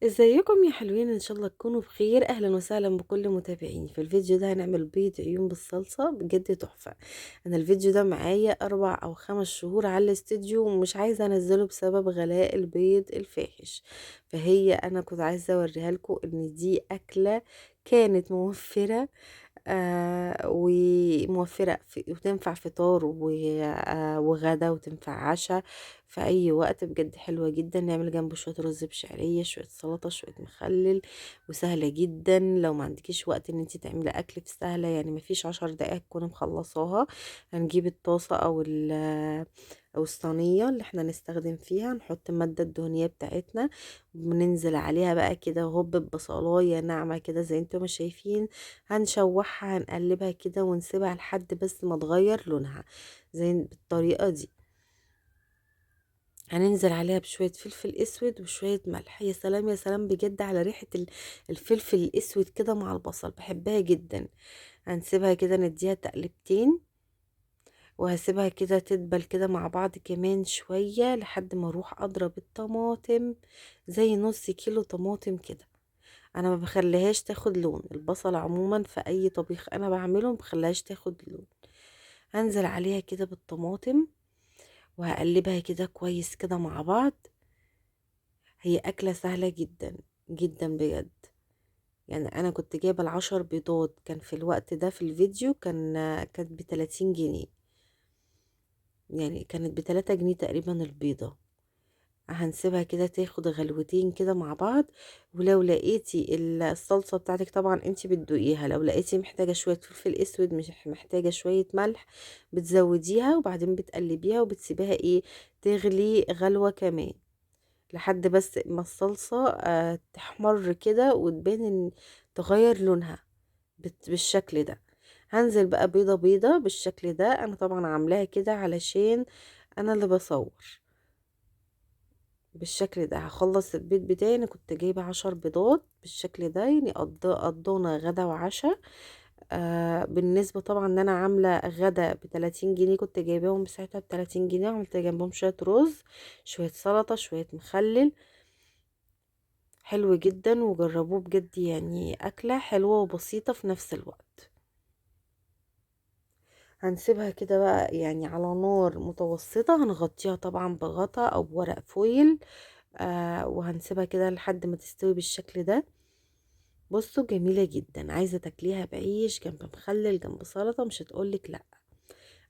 ازيكم يا حلوين؟ ان شاء الله تكونوا بخير. اهلا وسهلا بكل متابعيني. في الفيديو ده هنعمل بيض عيون بالصلصة، بجد تحفة. انا الفيديو ده معايا 4 او 5 شهور على الاستديو ومش عايزة انزله بسبب غلاء البيض الفاحش. فهي انا كنت عايزة اوريها لكم ان دي اكلة كانت موفرة، وموفرة وتنفع فطار وغدا، وتنفع عشاء في أي وقت. بجد حلوة جدا. نعمل جنبه شوية رز بشعرية، شوية سلطة، شوية مخلل، وسهلة جدا. لو ما عندكيش وقت ان انتي تعملي أكل في سهلة، يعني مفيش 10 دقايق تكوني مخلصاها. هنجيب الطاسة أو الصينية اللي احنا نستخدم فيها، نحط المادة الدهنية بتاعتنا، وننزل عليها بقى كده هوب ببصلاية ناعمة كده زي انتم ما شايفين. هنشوحها، هنقلبها كده ونسيبها لحد بس ما تغير لونها زي بالطريقة دي. هننزل عليها بشوية فلفل اسود وشوية ملح. يا سلام يا سلام بجد على ريحة الفلفل الاسود كده مع البصل، بحبها جدا. هنسيبها كده نديها تقلبتين، وهسيبها كده تدبل كده مع بعض كمان شوية لحد ما اروح اضرب الطماطم، زي نص كيلو طماطم كده. انا ما بخليهاش تاخد لون البصل عموما في اي طبيخ انا بعمله، ما بخليهاش تاخد لون. هنزل عليها كده بالطماطم وهقلبها كده كويس كده مع بعض. هي اكلة سهلة جدا جدا بجد. يعني انا كنت جايبة ال10 بيضات، كان في الوقت ده في الفيديو كانت ب30 جنيه. يعني كانت ب3 جنيه تقريبا البيضة. هنسيبها كده تاخد غلوتين كده مع بعض. ولو لقيتي الصلصة بتاعتك، طبعا انتي بتدوقيها، لو لقيتي محتاجة شوية فلفل اسود، مش محتاجة شوية ملح، بتزوديها وبعدين بتقلبيها وبتسيبيها تغلي غلوة كمان لحد بس ما الصلصة تحمر كده وتبان ان تغير لونها بالشكل ده. هنزل بقى بيضة بيضة بالشكل ده. انا طبعا عاملاها كده علشان انا اللي بصور بالشكل ده. هخلص البيض بتاعي، انا كنت جايبه 10 بيضات بالشكل ده، يعني قضونا غدا وعشاء. بالنسبه طبعا ان انا عامله غدا ب30 جنيه، كنت جايباهم بساعتها ب30 جنيه، وعملت جنبهم شويه رز، شويه سلطه، شويه مخلل. حلو جدا وجربوه بجد، يعني اكله حلوه وبسيطه في نفس الوقت. هنسيبها كده بقى يعني على نار متوسطه، هنغطيها طبعا بغطا او بورق فويل. وهنسيبها كده لحد ما تستوي بالشكل ده. بصوا جميلة جدا. عايزة تاكليها بعيش، جنب مخلل، جنب سلطة، مش هتقولك لا.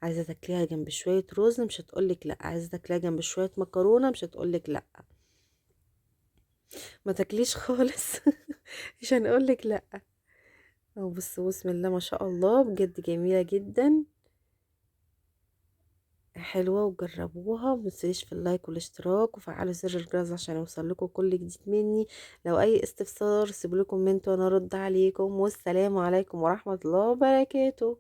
عايزة تاكليها جنب شوية رز، مش هتقولك لا. عايزة تاكليها جنب شوية مكرونة، مش هتقولك لا. ما تاكليش خالص مش هنقولك لا. او بصوا بسم الله ما شاء الله، بجد جميلة جدا، حلوة. وجربوها. متنسيش في اللايك والاشتراك وفعلوا زر الجرس عشان يوصلكوا كل جديد مني. لو اي استفسار سيبولي كومنت وانا ارد عليكم. والسلام عليكم ورحمة الله وبركاته.